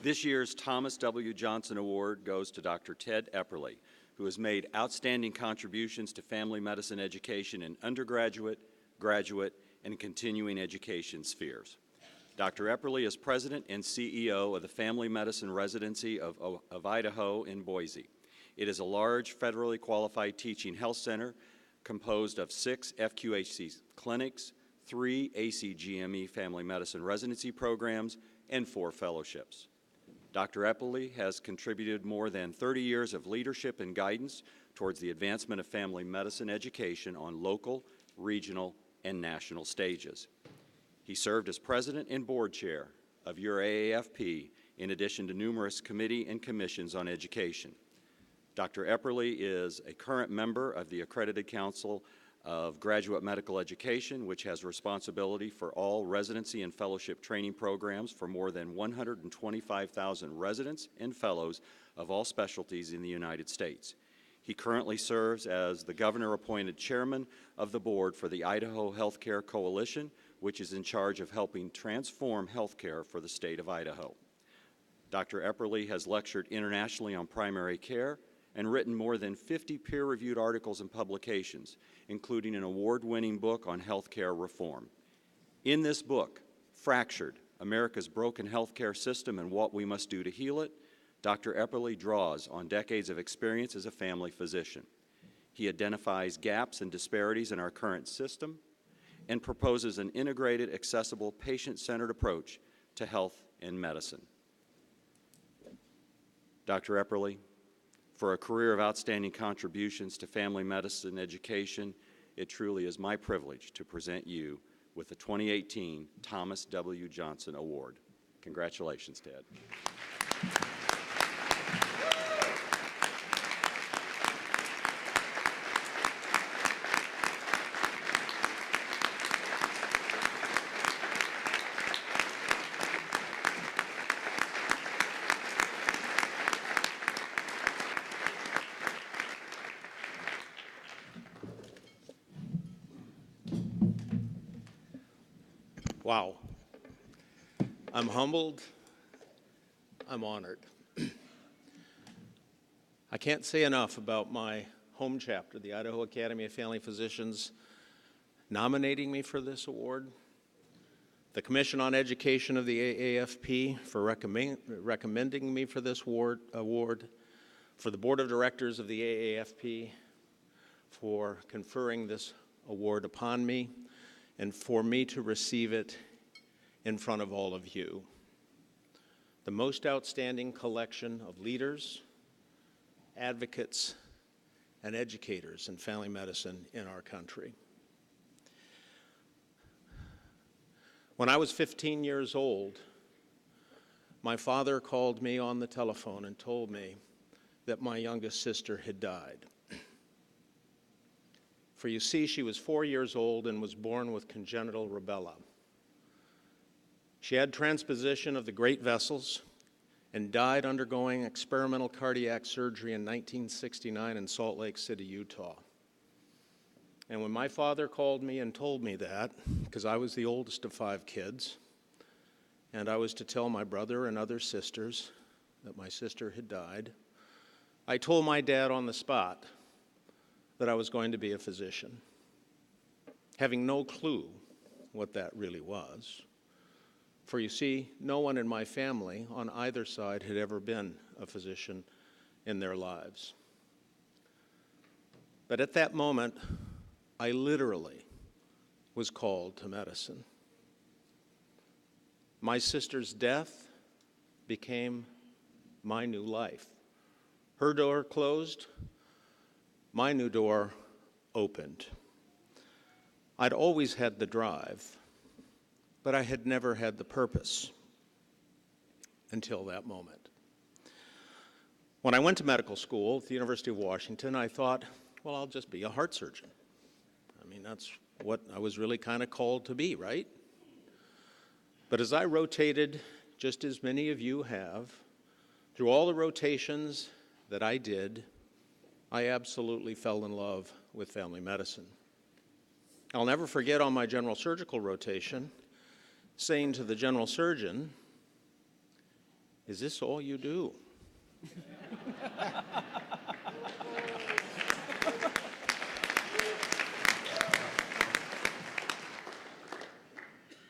This year's Thomas W. Johnson Award goes to Dr. Ted Epperly, who has made outstanding contributions to family medicine education in undergraduate, graduate, and continuing education spheres. Dr. Epperly is President and CEO of the Family Medicine Residency of Idaho in Boise. It is a large, federally qualified teaching health center composed of 6 FQHC clinics, 3 ACGME family medicine residency programs, and 4 fellowships. Dr. Epperly has contributed more than 30 years of leadership and guidance towards the advancement of family medicine education on local, regional, and national stages. He served as president and board chair of your AAFP, in addition to numerous committee and commissions on education. Dr. Epperly is a current member of the Accredited Council of Graduate Medical Education, which has responsibility for all residency and fellowship training programs for more than 125,000 residents and fellows of all specialties in the United States. He currently serves as the governor-appointed chairman of the board for the Idaho Healthcare Coalition, which is in charge of helping transform healthcare for the state of Idaho. Dr. Epperly has lectured internationally on primary care and written more than 50 peer-reviewed articles and publications, including an award-winning book on healthcare reform. In this book, Fractured, America's Broken Healthcare System and What We Must Do to Heal It, Dr. Epperly draws on decades of experience as a family physician. He identifies gaps and disparities in our current system and proposes an integrated, accessible, patient-centered approach to health and medicine. Dr. Epperly, for a career of outstanding contributions to family medicine education, it truly is my privilege to present you with the 2018 Thomas W. Johnson Award. Congratulations, Ted. Wow. I'm humbled. I'm honored. I can't say enough about my home chapter, the Idaho Academy of Family Physicians, nominating me for this award, the Commission on Education of the AAFP for recommending me for this award, for the Board of Directors of the AAFP for conferring this award upon me, and for me to receive it in front of all of you. The most outstanding collection of leaders, advocates, and educators in family medicine in our country. When I was 15 years old, my father called me on the telephone and told me that my youngest sister had died. For you see, she was 4 years old and was born with congenital rubella. She had transposition of the great vessels and died undergoing experimental cardiac surgery in 1969 in Salt Lake City, Utah. And when my father called me and told me that, because I was the oldest of 5 kids, and I was to tell my brother and other sisters that my sister had died, I told my dad on the spot that I was going to be a physician, having no clue what that really was. For you see, no one in my family on either side had ever been a physician in their lives. But at that moment, I literally was called to medicine. My sister's death became my new life. Her door closed, my new door opened. I'd always had the drive, but I had never had the purpose until that moment. When I went to medical school at the University of Washington, I thought, well, I'll just be a heart surgeon. I mean, that's what I was really kind of called to be, right? But as I rotated, just as many of you have, through all the rotations that I did, I absolutely fell in love with family medicine. I'll never forget on my general surgical rotation saying to the general surgeon, "Is this all you do?"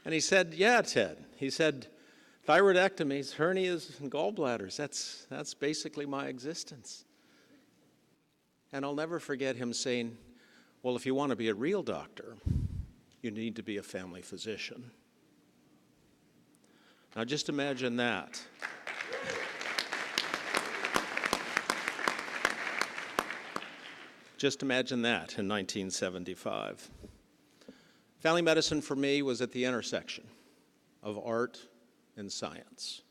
And he said, "Yeah, Ted." He said, "Thyroidectomies, hernias, and gallbladders, that's basically my existence." And I'll never forget him saying, "Well, if you want to be a real doctor, you need to be a family physician." Now just imagine that. Just imagine that in 1975. Family medicine for me was at the intersection of art and science.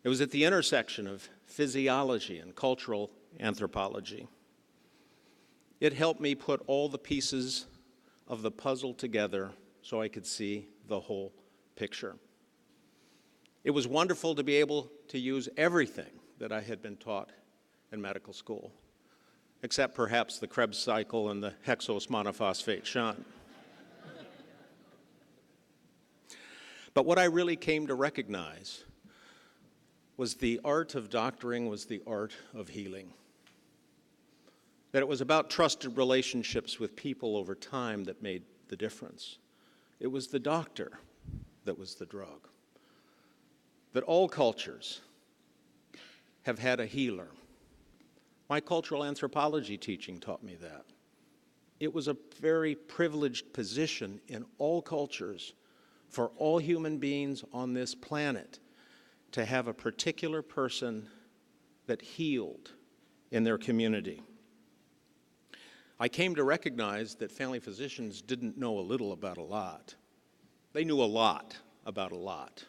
It was at the intersection of physiology and cultural anthropology. It helped me put all the pieces of the puzzle together so I could see the whole picture. It was wonderful to be able to use everything that I had been taught in medical school, except perhaps the Krebs cycle and the hexose monophosphate shunt. But what I really came to recognize was the art of doctoring was the art of healing. That it was about trusted relationships with people over time that made the difference. It was the doctor that was the drug. That all cultures have had a healer. My cultural anthropology teaching taught me that. It was a very privileged position in all cultures for all human beings on this planet to have a particular person that healed in their community. I came to recognize that family physicians didn't know a little about a lot. They knew a lot about a lot,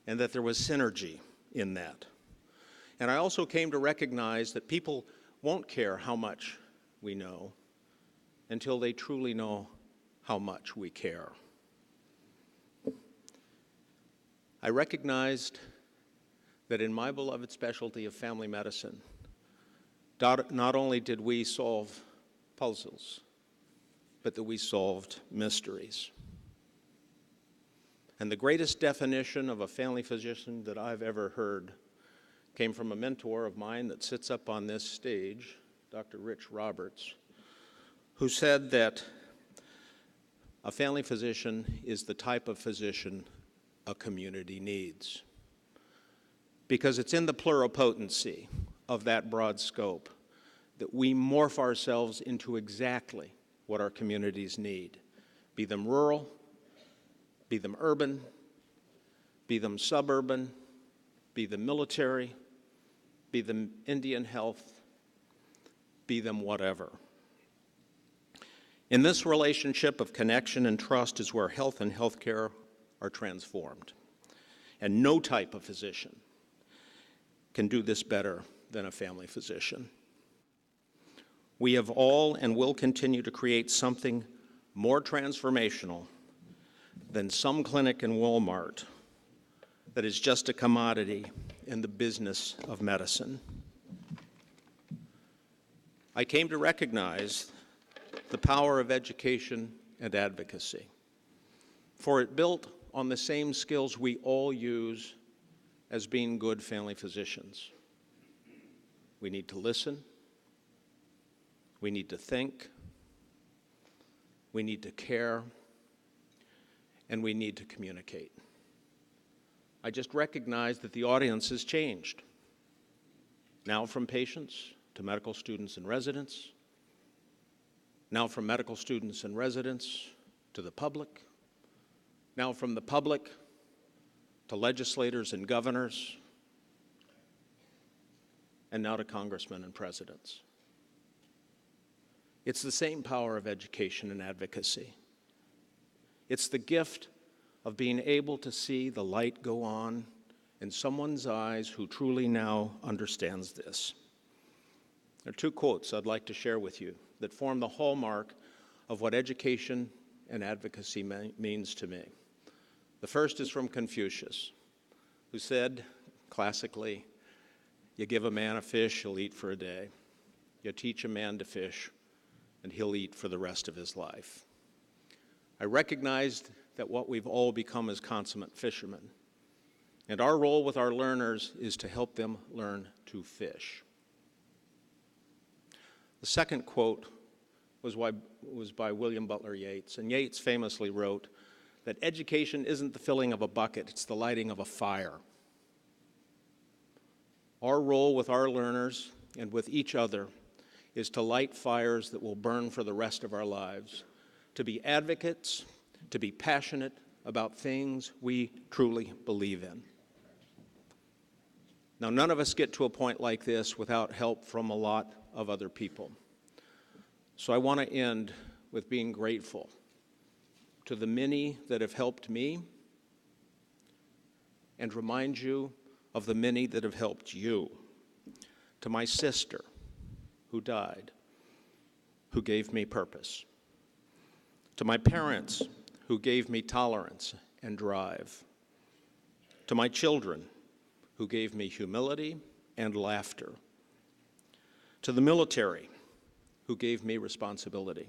and that there was synergy in that. And I also came to recognize that people won't care how much we know until they truly know how much we care. I recognized that in my beloved specialty of family medicine, not only did we solve puzzles, but that we solved mysteries. And the greatest definition of a family physician that I've ever heard came from a mentor of mine that sits up on this stage, Dr. Rich Roberts, who said that a family physician is the type of physician a community needs. Because it's in the pluripotency of that broad scope that we morph ourselves into exactly what our communities need, be them rural, be them urban, be them suburban, be them military, be them Indian health, be them whatever. In this relationship of connection and trust is where health and healthcare are transformed. And no type of physician can do this better than a family physician. We have all and will continue to create something more transformational than some clinic in Walmart that is just a commodity in the business of medicine. I came to recognize the power of education and advocacy, for it built on the same skills we all use as being good family physicians. We need to listen, we need to think, we need to care, and we need to communicate. I just recognize that the audience has changed. Now from patients to medical students and residents, now from medical students and residents to the public, now from the public to legislators and governors, and now to congressmen and presidents. It's the same power of education and advocacy. It's the gift of being able to see the light go on in someone's eyes who truly now understands this. There are two quotes I'd like to share with you that form the hallmark of what education and advocacy means to me. The first is from Confucius, who said, classically, you give a man a fish, he'll eat for a day. You teach a man to fish, and he'll eat for the rest of his life. I recognized that what we've all become is consummate fishermen. And our role with our learners is to help them learn to fish. The second quote was by William Butler Yeats, and Yeats famously wrote that education isn't the filling of a bucket, it's the lighting of a fire. Our role with our learners and with each other is to light fires that will burn for the rest of our lives, to be advocates, to be passionate about things we truly believe in. Now, none of us get to a point like this without help from a lot of other people. So I want to end with being grateful to the many that have helped me and remind you of the many that have helped you. To my sister who died, who gave me purpose. To my parents who gave me tolerance and drive. To my children who gave me humility and laughter. To the military who gave me responsibility.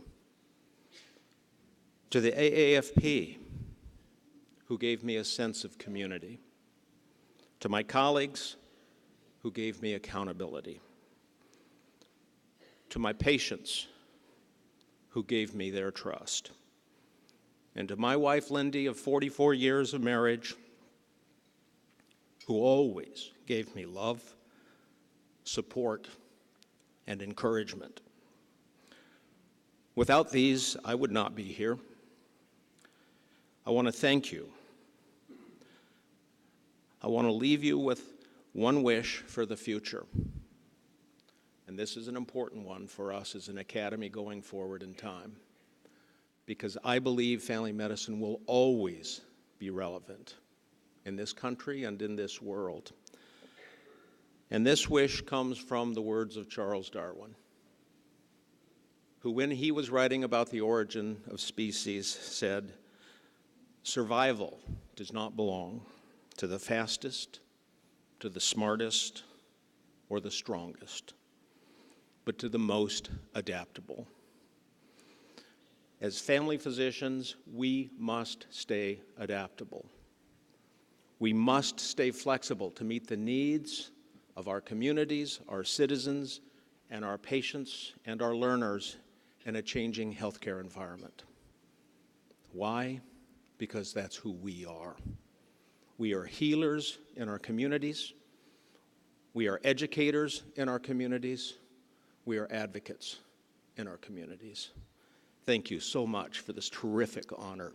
To the AAFP who gave me a sense of community. To my colleagues who gave me accountability. To my patients who gave me their trust. And to my wife, Lindy, of 44 years of marriage, who always gave me love, support, and encouragement. Without these, I would not be here. I want to thank you. I want to leave you with one wish for the future. And this is an important one for us as an academy going forward in time, because I believe family medicine will always be relevant in this country and in this world. And this wish comes from the words of Charles Darwin, who, when he was writing about the origin of species, said, "Survival does not belong to the fastest, to the smartest, or the strongest, but to the most adaptable." As family physicians, we must stay adaptable. We must stay flexible to meet the needs of our communities, our citizens, and our patients and our learners in a changing healthcare environment. Why? Because that's who we are. We are healers in our communities. We are educators in our communities. We are advocates in our communities. Thank you so much for this terrific honor.